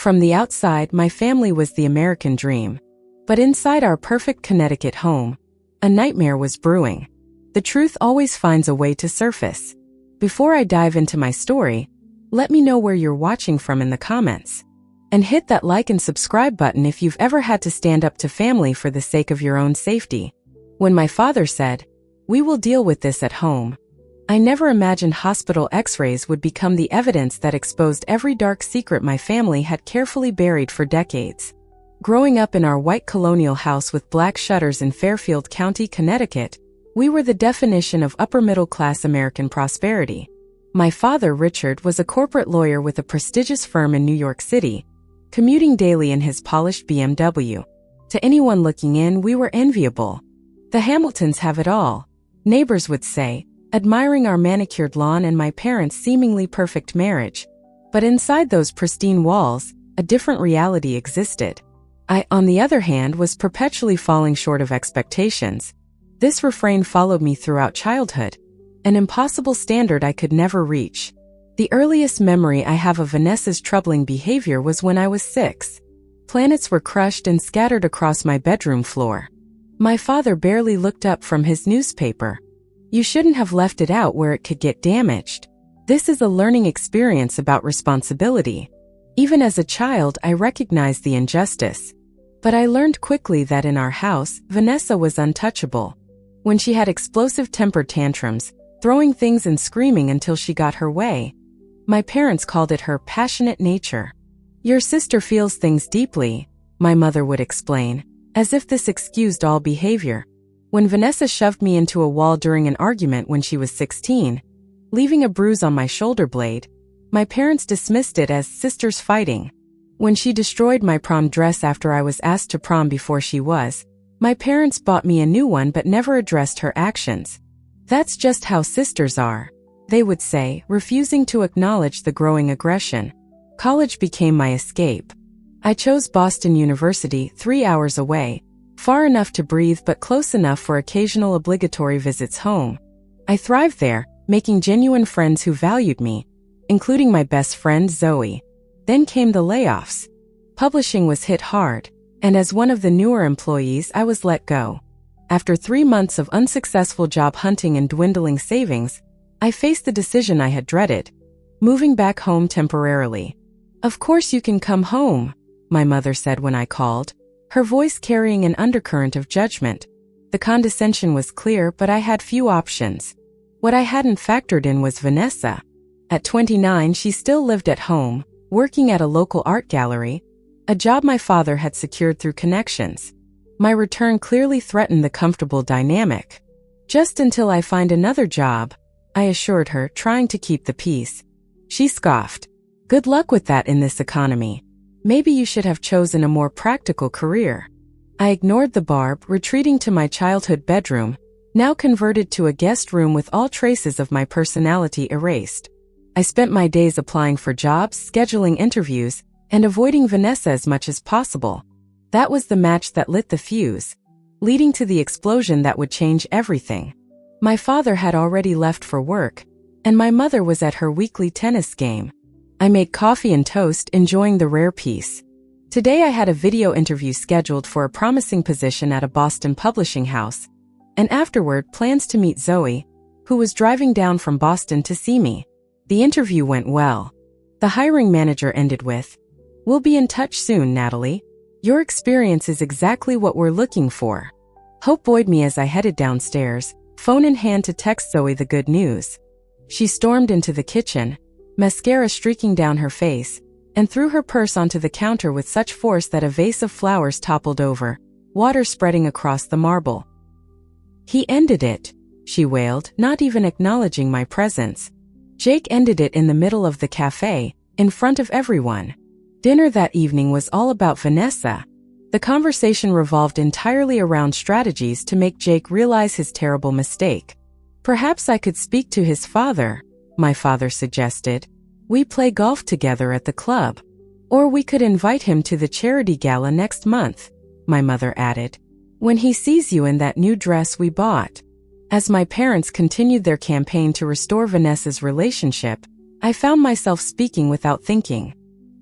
From the outside, my family was the American dream. But inside our perfect Connecticut home, a nightmare was brewing. The truth always finds a way to surface. Before I dive into my story, let me know where you're watching from in the comments. And hit that like and subscribe button if you've ever had to stand up to family for the sake of your own safety. When my father said, "We will deal with this at home," I never imagined hospital x-rays would become the evidence that exposed every dark secret my family had carefully buried for decades. Growing up in our white colonial house with black shutters in Fairfield County, Connecticut, we were the definition of upper-middle-class American prosperity. My father, Richard, was a corporate lawyer with a prestigious firm in New York City, commuting daily in his polished BMW. To anyone looking in, we were enviable. "The Hamiltons have it all," neighbors would say, admiring our manicured lawn and my parents' seemingly perfect marriage. But inside those pristine walls, a different reality existed. I, on the other hand, was perpetually falling short of expectations. This refrain followed me throughout childhood, an impossible standard I could never reach. The earliest memory I have of Vanessa's troubling behavior was when I was 6. Planets were crushed and scattered across my bedroom floor. My father barely looked up from his newspaper. "You shouldn't have left it out where it could get damaged." This is a learning experience about responsibility. Even as a child, I recognized the injustice. But I learned quickly that in our house, Vanessa was untouchable. When she had explosive temper tantrums, throwing things and screaming until she got her way, my parents called it her passionate nature. "Your sister feels things deeply," my mother would explain, as if this excused all behavior. When Vanessa shoved me into a wall during an argument when she was 16, leaving a bruise on my shoulder blade, my parents dismissed it as sisters fighting. When she destroyed my prom dress after I was asked to prom before she was, my parents bought me a new one but never addressed her actions. "That's just how sisters are," they would say, refusing to acknowledge the growing aggression. College became my escape. I chose Boston University, 3 hours away, far enough to breathe but close enough for occasional obligatory visits home. I thrived there, making genuine friends who valued me, including my best friend Zoe. Then came the layoffs. Publishing was hit hard, and as one of the newer employees, I was let go. After 3 months of unsuccessful job hunting and dwindling savings, I faced the decision I had dreaded: moving back home temporarily. "Of course you can come home," my mother said when I called, her voice carrying an undercurrent of judgment. The condescension was clear, but I had few options. What I hadn't factored in was Vanessa. At 29, she still lived at home, working at a local art gallery, a job my father had secured through connections. My return clearly threatened the comfortable dynamic. "Just until I find another job," I assured her, trying to keep the peace. She scoffed. "Good luck with that in this economy. Maybe you should have chosen a more practical career." I ignored the barb, retreating to my childhood bedroom, now converted to a guest room with all traces of my personality erased. I spent my days applying for jobs, scheduling interviews, and avoiding Vanessa as much as possible. That was the match that lit the fuse, leading to the explosion that would change everything. My father had already left for work, and my mother was at her weekly tennis game. I made coffee and toast, enjoying the rare peace. Today I had a video interview scheduled for a promising position at a Boston publishing house, and afterward plans to meet Zoe, who was driving down from Boston to see me. The interview went well. The hiring manager ended with, "We'll be in touch soon, Natalie. Your experience is exactly what we're looking for." Hope buoyed me as I headed downstairs, phone in hand, to text Zoe the good news. She stormed into the kitchen, mascara streaking down her face, and threw her purse onto the counter with such force that a vase of flowers toppled over, water spreading across the marble. "He ended it," she wailed, not even acknowledging my presence. "Jake ended it in the middle of the cafe, in front of everyone." Dinner that evening was all about Vanessa. The conversation revolved entirely around strategies to make Jake realize his terrible mistake. "Perhaps I could speak to his father," my father suggested. "We play golf together at the club. Or we could invite him to the charity gala next month," my mother added. "When he sees you in that new dress we bought." As my parents continued their campaign to restore Vanessa's relationship, I found myself speaking without thinking.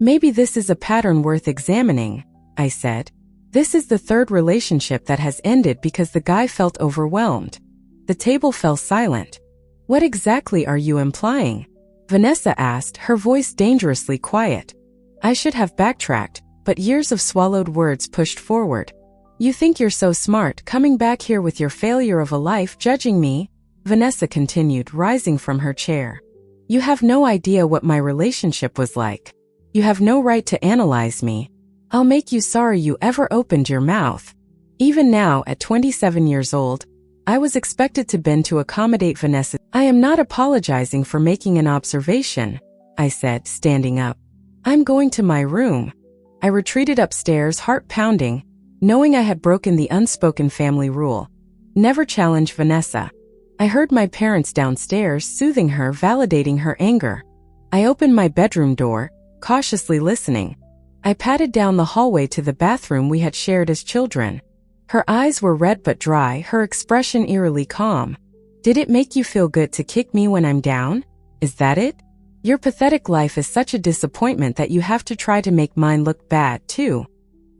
Maybe this is a pattern worth examining, I said. This is the third relationship that has ended because the guy felt overwhelmed. The table fell silent. What exactly are you implying? Vanessa asked, her voice dangerously quiet. I should have backtracked, but years of swallowed words pushed forward. You think you're so smart, coming back here with your failure of a life judging me? Vanessa continued, rising from her chair. You have no idea what my relationship was like. You have no right to analyze me. I'll make you sorry you ever opened your mouth. Even now, at 27 years old, I was expected to bend to accommodate Vanessa. I am not apologizing for making an observation, I said, standing up. I'm going to my room. I retreated upstairs, heart pounding, knowing I had broken the unspoken family rule. Never challenge Vanessa. I heard my parents downstairs, soothing her, validating her anger. I opened my bedroom door, cautiously listening. I padded down the hallway to the bathroom we had shared as children. Her eyes were red but dry, her expression eerily calm. Did it make you feel good to kick me when I'm down? Is that it? Your pathetic life is such a disappointment that you have to try to make mine look bad, too.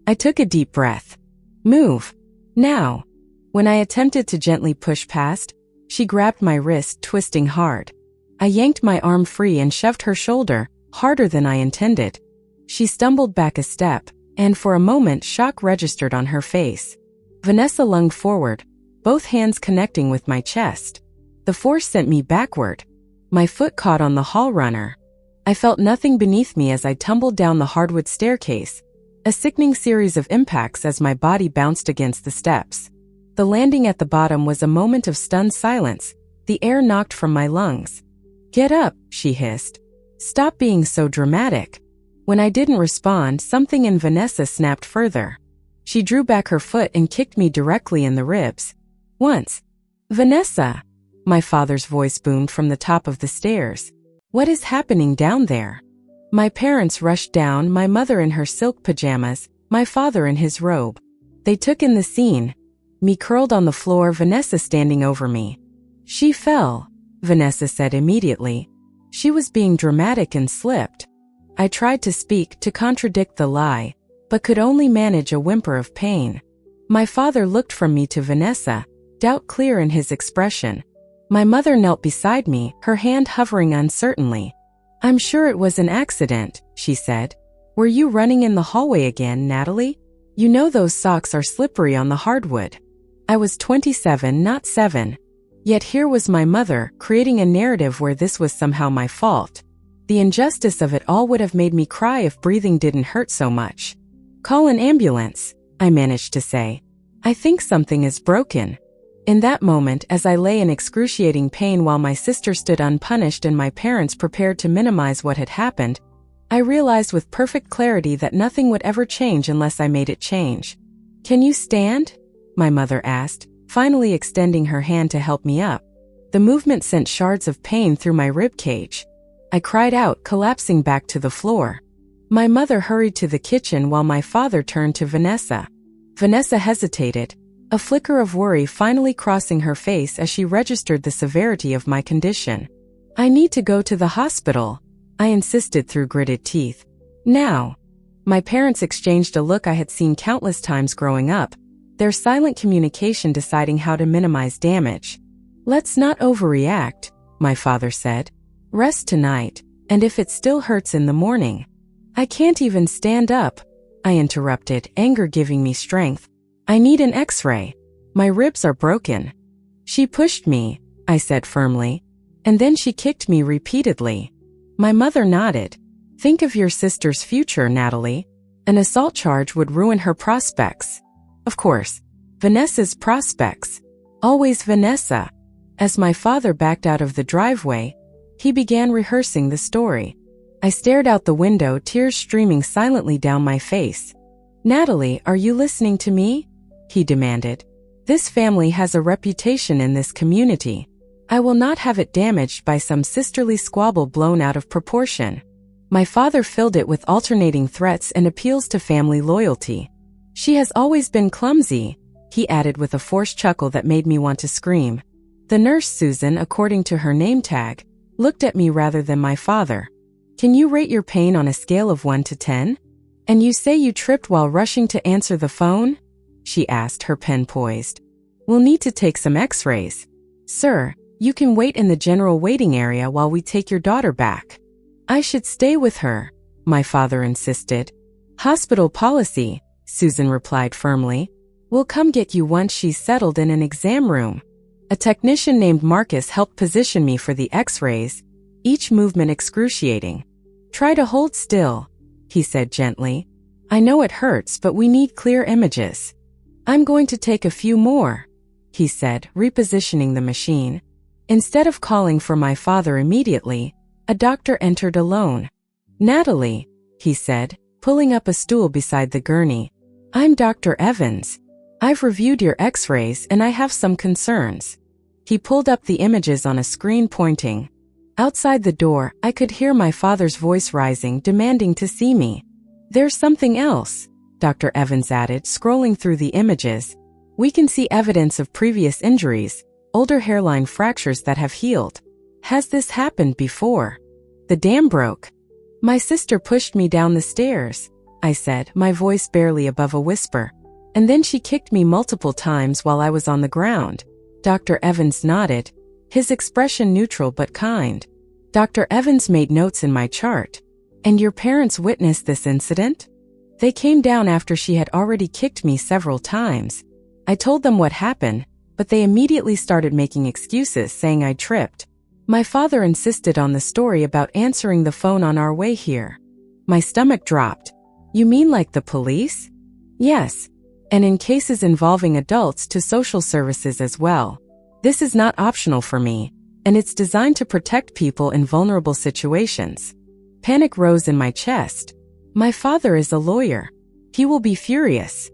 I took a deep breath. Move. Now. When I attempted to gently push past, she grabbed my wrist, twisting hard. I yanked my arm free and shoved her shoulder, harder than I intended. She stumbled back a step, and for a moment shock registered on her face. Vanessa lunged forward, both hands connecting with my chest. The force sent me backward. My foot caught on the hall runner. I felt nothing beneath me as I tumbled down the hardwood staircase, a sickening series of impacts as my body bounced against the steps. The landing at the bottom was a moment of stunned silence, the air knocked from my lungs. Get up, she hissed. Stop being so dramatic. When I didn't respond, something in Vanessa snapped further. She drew back her foot and kicked me directly in the ribs. Once. Vanessa! My father's voice boomed from the top of the stairs. What is happening down there? My parents rushed down, my mother in her silk pajamas, my father in his robe. They took in the scene. Me curled on the floor, Vanessa standing over me. She fell, Vanessa said immediately. She was being dramatic and slipped. I tried to speak, to contradict the lie, but could only manage a whimper of pain. My father looked from me to Vanessa, doubt clear in his expression. My mother knelt beside me, her hand hovering uncertainly. I'm sure it was an accident, she said. Were you running in the hallway again, Natalie? You know those socks are slippery on the hardwood. I was 27, not 7. Yet here was my mother, creating a narrative where this was somehow my fault. The injustice of it all would have made me cry if breathing didn't hurt so much. Call an ambulance, I managed to say. I think something is broken. In that moment, as I lay in excruciating pain while my sister stood unpunished and my parents prepared to minimize what had happened, I realized with perfect clarity that nothing would ever change unless I made it change. Can you stand? My mother asked, finally extending her hand to help me up. The movement sent shards of pain through my rib cage. I cried out, collapsing back to the floor. My mother hurried to the kitchen while my father turned to Vanessa. Vanessa hesitated, a flicker of worry finally crossing her face as she registered the severity of my condition. I need to go to the hospital, I insisted through gritted teeth. Now. My parents exchanged a look I had seen countless times growing up, their silent communication deciding how to minimize damage. Let's not overreact, my father said. Rest tonight, and if it still hurts in the morning. I can't even stand up, I interrupted, anger giving me strength. I need an X-ray. My ribs are broken. She pushed me, I said firmly, and then she kicked me repeatedly. My mother nodded. Think of your sister's future, Natalie. An assault charge would ruin her prospects. Of course, Vanessa's prospects. Always Vanessa. As my father backed out of the driveway, he began rehearsing the story. I stared out the window, tears streaming silently down my face. Natalie, are you listening to me? He demanded. This family has a reputation in this community. I will not have it damaged by some sisterly squabble blown out of proportion. My father filled it with alternating threats and appeals to family loyalty. She has always been clumsy, he added with a forced chuckle that made me want to scream. The nurse, Susan, according to her name tag, looked at me rather than my father. Can you rate your pain on a scale of 1 to 10? And you say you tripped while rushing to answer the phone? She asked, her pen poised. We'll need to take some x-rays. Sir, you can wait in the general waiting area while we take your daughter back. I should stay with her, my father insisted. Hospital policy, Susan replied firmly. We'll come get you once she's settled in an exam room. A technician named Marcus helped position me for the x-rays, each movement excruciating. Try to hold still, he said gently. I know it hurts, but we need clear images. I'm going to take a few more, he said, repositioning the machine. Instead of calling for my father immediately, a doctor entered alone. Natalie, he said, pulling up a stool beside the gurney. I'm Dr. Evans. I've reviewed your x-rays and I have some concerns. He pulled up the images on a screen, pointing. Outside the door, I could hear my father's voice rising, demanding to see me. There's something else, Dr. Evans added, scrolling through the images. We can see evidence of previous injuries, older hairline fractures that have healed. Has this happened before? The dam broke. My sister pushed me down the stairs, I said, my voice barely above a whisper. And then she kicked me multiple times while I was on the ground. Dr. Evans nodded, his expression neutral but kind. Dr. Evans made notes in my chart. And your parents witnessed this incident? They came down after she had already kicked me several times. I told them what happened, but they immediately started making excuses, saying I tripped. My father insisted on the story about answering the phone on our way here. My stomach dropped. You mean like the police? Yes. And in cases involving adults, to social services as well. This is not optional for me, and it's designed to protect people in vulnerable situations. Panic rose in my chest. My father is a lawyer. He will be furious.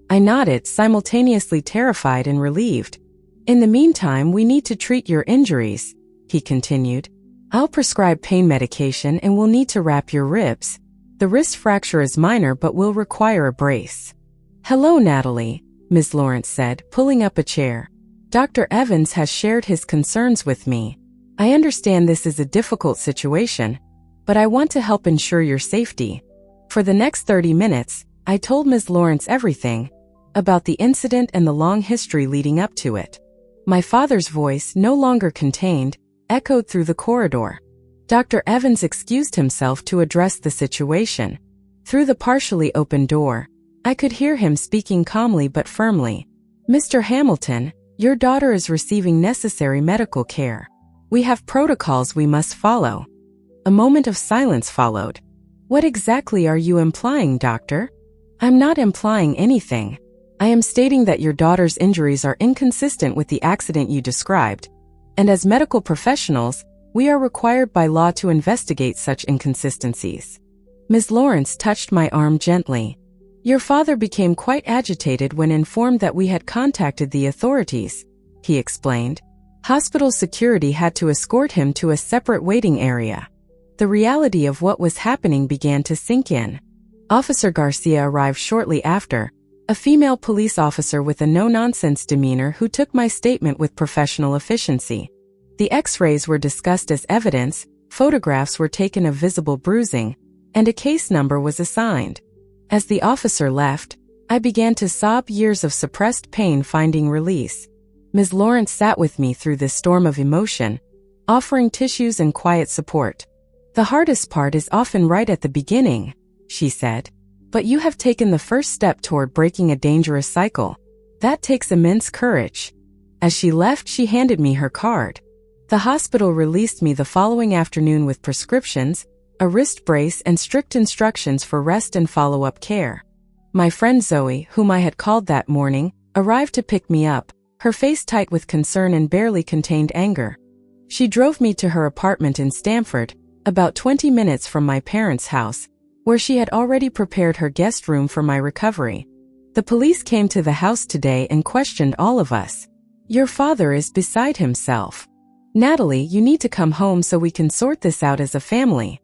I nodded, simultaneously terrified and relieved. In the meantime, we need to treat your injuries, he continued. I'll prescribe pain medication and we'll need to wrap your ribs. The wrist fracture is minor but will require a brace. Hello, Natalie, Ms. Lawrence said, pulling up a chair. Dr. Evans has shared his concerns with me. I understand this is a difficult situation, but I want to help ensure your safety. For the next 30 minutes, I told Ms. Lawrence everything about the incident and the long history leading up to it. My father's voice, no longer contained, echoed through the corridor. Dr. Evans excused himself to address the situation. Through the partially open door, I could hear him speaking calmly but firmly. Mr. Hamilton, your daughter is receiving necessary medical care. We have protocols we must follow. A moment of silence followed. What exactly are you implying, doctor? I'm not implying anything. I am stating that your daughter's injuries are inconsistent with the accident you described, and as medical professionals, we are required by law to investigate such inconsistencies. Ms. Lawrence touched my arm gently. Your father became quite agitated when informed that we had contacted the authorities, he explained. Hospital security had to escort him to a separate waiting area. The reality of what was happening began to sink in. Officer Garcia arrived shortly after, a female police officer with a no-nonsense demeanor who took my statement with professional efficiency. The x-rays were discussed as evidence, photographs were taken of visible bruising, and a case number was assigned. As the officer left, I began to sob, years of suppressed pain finding release. Ms. Lawrence sat with me through this storm of emotion, offering tissues and quiet support. The hardest part is often right at the beginning, she said. But you have taken the first step toward breaking a dangerous cycle. That takes immense courage. As she left, she handed me her card. The hospital released me the following afternoon with prescriptions, a wrist brace, and strict instructions for rest and follow-up care. My friend Zoe, whom I had called that morning, arrived to pick me up, her face tight with concern and barely contained anger. She drove me to her apartment in Stamford, about 20 minutes from my parents' house, where she had already prepared her guest room for my recovery. The police came to the house today and questioned all of us. Your father is beside himself. Natalie, you need to come home so we can sort this out as a family.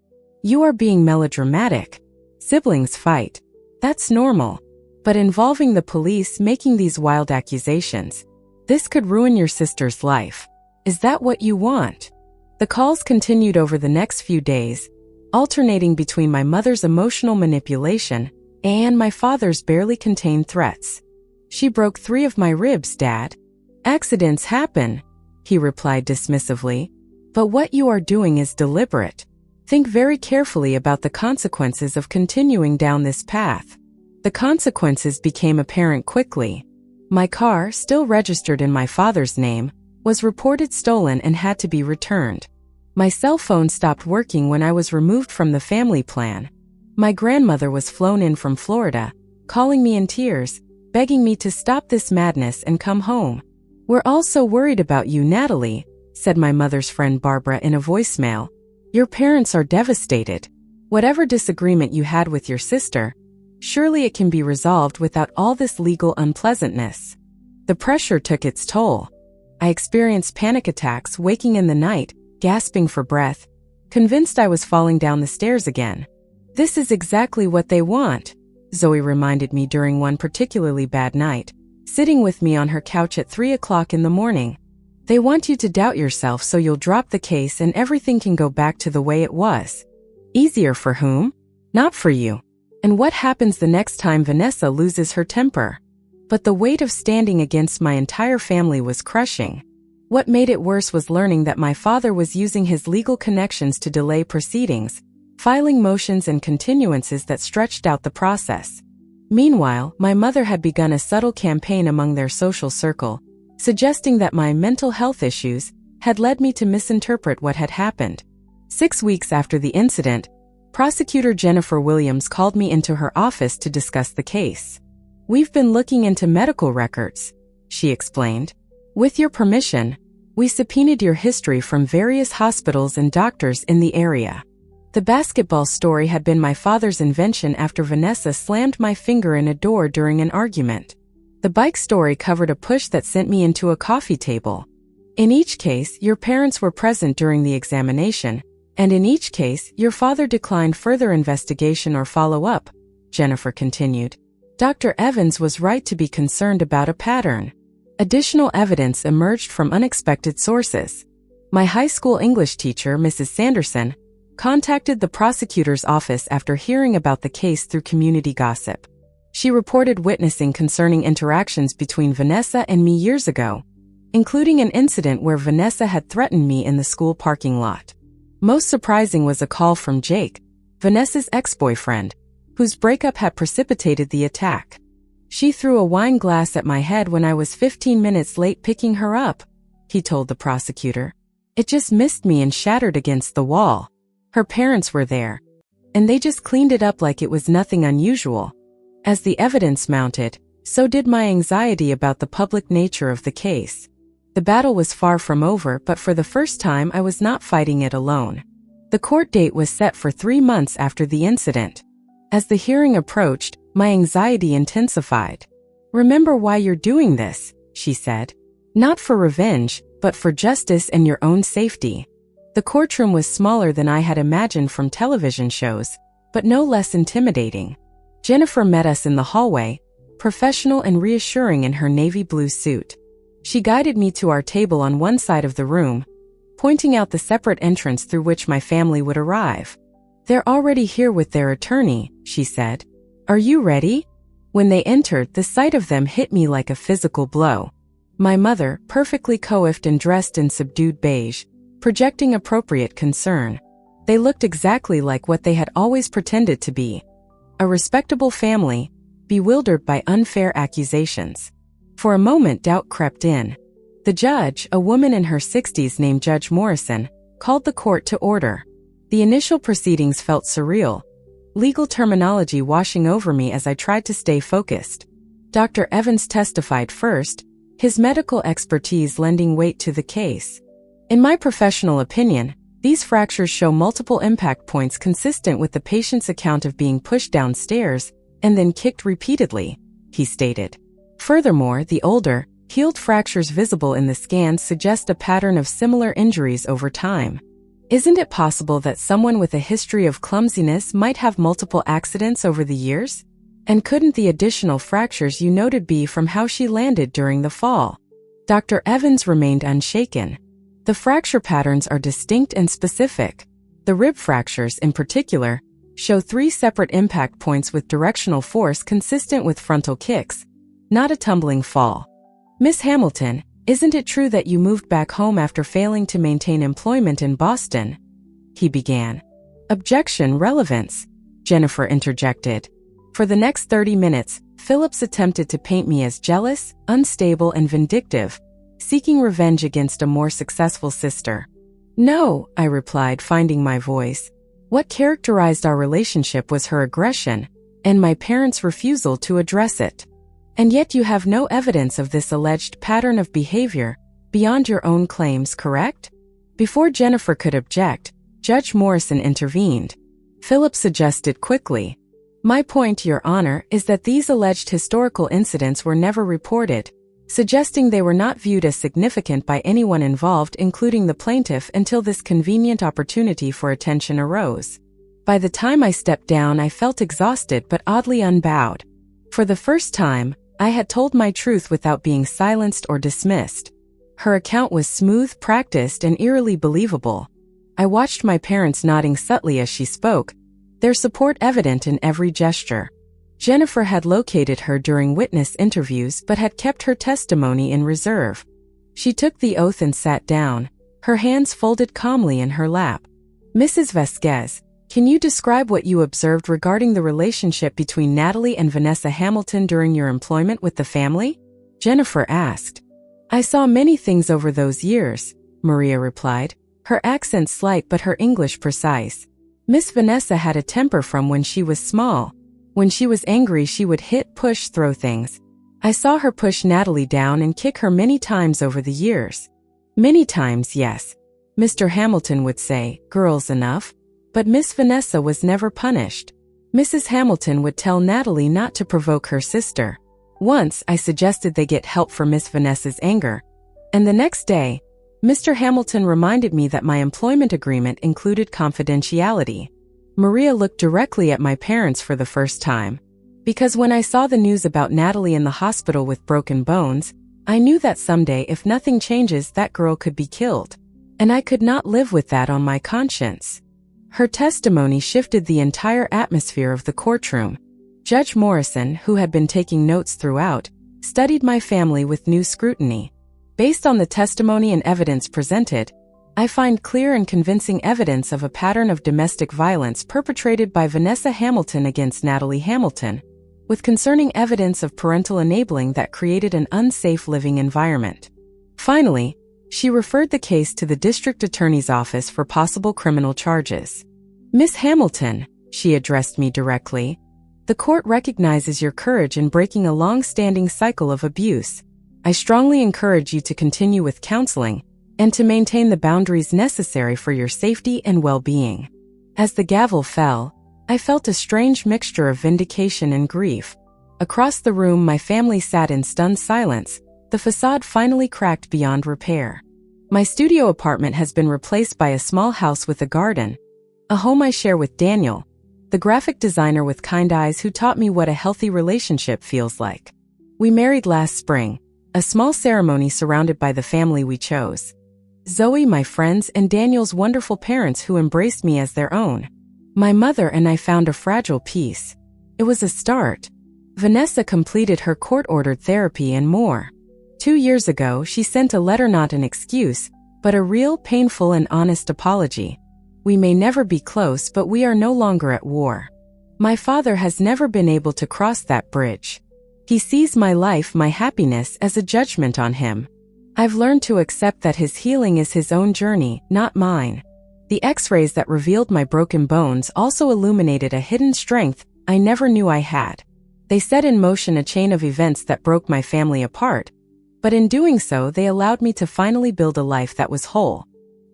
You are being melodramatic. Siblings fight. That's normal. But involving the police making these wild accusations, this could ruin your sister's life. Is that what you want? The calls continued over the next few days, alternating between my mother's emotional manipulation and my father's barely contained threats. "She broke 3 of my ribs, Dad." "Accidents happen," he replied dismissively. "But what you are doing is deliberate. Think very carefully about the consequences of continuing down this path." The consequences became apparent quickly. My car, still registered in my father's name, was reported stolen and had to be returned. My cell phone stopped working when I was removed from the family plan. My grandmother was flown in from Florida, calling me in tears, begging me to stop this madness and come home. "We're all so worried about you, Natalie," said my mother's friend Barbara in a voicemail. "Your parents are devastated. Whatever disagreement you had with your sister, surely it can be resolved without all this legal unpleasantness." The pressure took its toll. I experienced panic attacks, waking in the night, gasping for breath, convinced I was falling down the stairs again. "This is exactly what they want," Zoe reminded me during one particularly bad night, sitting with me on her couch at 3 o'clock in the morning. "They want you to doubt yourself so you'll drop the case and everything can go back to the way it was." Easier for whom? Not for you. And what happens the next time Vanessa loses her temper? But the weight of standing against my entire family was crushing. What made it worse was learning that my father was using his legal connections to delay proceedings, filing motions and continuances that stretched out the process. Meanwhile, my mother had begun a subtle campaign among their social circle, suggesting that my mental health issues had led me to misinterpret what had happened. 6 weeks after the incident, Prosecutor Jennifer Williams called me into her office to discuss the case. "We've been looking into medical records," she explained. "With your permission, we subpoenaed your history from various hospitals and doctors in the area." The basketball story had been my father's invention after Vanessa slammed my finger in a door during an argument. The bike story covered a push that sent me into a coffee table. "In each case, your parents were present during the examination, and in each case, your father declined further investigation or follow-up," Jennifer continued. "Dr. Evans was right to be concerned about a pattern. Additional evidence emerged from unexpected sources. My high school English teacher, Mrs. Sanderson, contacted the prosecutor's office after hearing about the case through community gossip. She reported witnessing concerning interactions between Vanessa and me years ago, including an incident where Vanessa had threatened me in the school parking lot. Most surprising was a call from Jake, Vanessa's ex-boyfriend, whose breakup had precipitated the attack. She threw a wine glass at my head when I was 15 minutes late picking her up, he told the prosecutor. It just missed me and shattered against the wall. Her parents were there, and they just cleaned it up like it was nothing unusual. As the evidence mounted, so did my anxiety about the public nature of the case. The battle was far from over, but for the first time I was not fighting it alone. The court date was set for 3 months after the incident. As the hearing approached, my anxiety intensified. "Remember why you're doing this," she said. "Not for revenge, but for justice and your own safety." The courtroom was smaller than I had imagined from television shows, but no less intimidating. Jennifer met us in the hallway, professional and reassuring in her navy blue suit. She guided me to our table on one side of the room, pointing out the separate entrance through which my family would arrive. "They're already here with their attorney," she said. "Are you ready?" When they entered, the sight of them hit me like a physical blow. My mother, perfectly coiffed and dressed in subdued beige, projecting appropriate concern. They looked exactly like what they had always pretended to be. A respectable family, bewildered by unfair accusations. For a moment, doubt crept in. The judge, a woman in her 60s named Judge Morrison, called the court to order. The initial proceedings felt surreal, legal terminology washing over me as I tried to stay focused. Dr. Evans testified first, his medical expertise lending weight to the case. "In my professional opinion, these fractures show multiple impact points consistent with the patient's account of being pushed downstairs and then kicked repeatedly," he stated. Furthermore, the older, healed fractures visible in the scans suggest a pattern of similar injuries over time. "Isn't it possible that someone with a history of clumsiness might have multiple accidents over the years? And couldn't the additional fractures you noted be from how she landed during the fall?" Dr. Evans remained unshaken. "The fracture patterns are distinct and specific. The rib fractures, in particular, show 3 separate impact points with directional force consistent with frontal kicks, not a tumbling fall. Miss Hamilton, isn't it true that you moved back home after failing to maintain employment in Boston? He began. Objection, relevance, Jennifer interjected. For the next 30 minutes, Phillips attempted to paint me as jealous, unstable, and vindictive, seeking revenge against a more successful sister. No, I replied, finding my voice. What characterized our relationship was her aggression, and my parents' refusal to address it. And yet you have no evidence of this alleged pattern of behavior, beyond your own claims, correct? Before Jennifer could object, Judge Morrison intervened. Phillips suggested quickly. My point, Your Honor, is that these alleged historical incidents were never reported, suggesting they were not viewed as significant by anyone involved, including the plaintiff, until this convenient opportunity for attention arose. By the time I stepped down, I felt exhausted but oddly unbowed. For the first time, I had told my truth without being silenced or dismissed. Her account was smooth, practiced, and eerily believable. I watched my parents nodding subtly as she spoke, their support evident in every gesture. Jennifer had located her during witness interviews but had kept her testimony in reserve. She took the oath and sat down, her hands folded calmly in her lap. Mrs. Vasquez, can you describe what you observed regarding the relationship between Natalie and Vanessa Hamilton during your employment with the family? Jennifer asked. I saw many things over those years, Maria replied, her accent slight but her English precise. Miss Vanessa had a temper from when she was small. When she was angry, she would hit, push, throw things. I saw her push Natalie down and kick her many times over the years. Many times, yes. Mr. Hamilton would say, girls enough. But Miss Vanessa was never punished. Mrs. Hamilton would tell Natalie not to provoke her sister. Once, I suggested they get help for Miss Vanessa's anger. And the next day, Mr. Hamilton reminded me that my employment agreement included confidentiality. Maria looked directly at my parents for the first time. Because when I saw the news about Natalie in the hospital with broken bones, I knew that someday, if nothing changes, that girl could be killed. And I could not live with that on my conscience. Her testimony shifted the entire atmosphere of the courtroom. Judge Morrison, who had been taking notes throughout, studied my family with new scrutiny. Based on the testimony and evidence presented, I find clear and convincing evidence of a pattern of domestic violence perpetrated by Vanessa Hamilton against Natalie Hamilton, with concerning evidence of parental enabling that created an unsafe living environment. Finally, she referred the case to the district attorney's office for possible criminal charges. Miss Hamilton, she addressed me directly, the court recognizes your courage in breaking a long-standing cycle of abuse. I strongly encourage you to continue with counseling and to maintain the boundaries necessary for your safety and well-being. As the gavel fell, I felt a strange mixture of vindication and grief. Across the room, my family sat in stunned silence, the facade finally cracked beyond repair. My studio apartment has been replaced by a small house with a garden, a home I share with Daniel, the graphic designer with kind eyes who taught me what a healthy relationship feels like. We married last spring, a small ceremony surrounded by the family we chose. Zoe, my friends, and Daniel's wonderful parents who embraced me as their own. My mother and I found a fragile peace. It was a start. Vanessa completed her court-ordered therapy and more. 2 years ago, she sent a letter, not an excuse, but a real, painful, and honest apology. We may never be close, but we are no longer at war. My father has never been able to cross that bridge. He sees my life, my happiness, as a judgment on him. I've learned to accept that his healing is his own journey, not mine. The X-rays that revealed my broken bones also illuminated a hidden strength I never knew I had. They set in motion a chain of events that broke my family apart, but in doing so, they allowed me to finally build a life that was whole.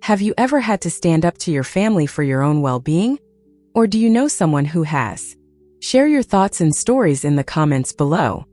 Have you ever had to stand up to your family for your own well-being? Or do you know someone who has? Share your thoughts and stories in the comments below.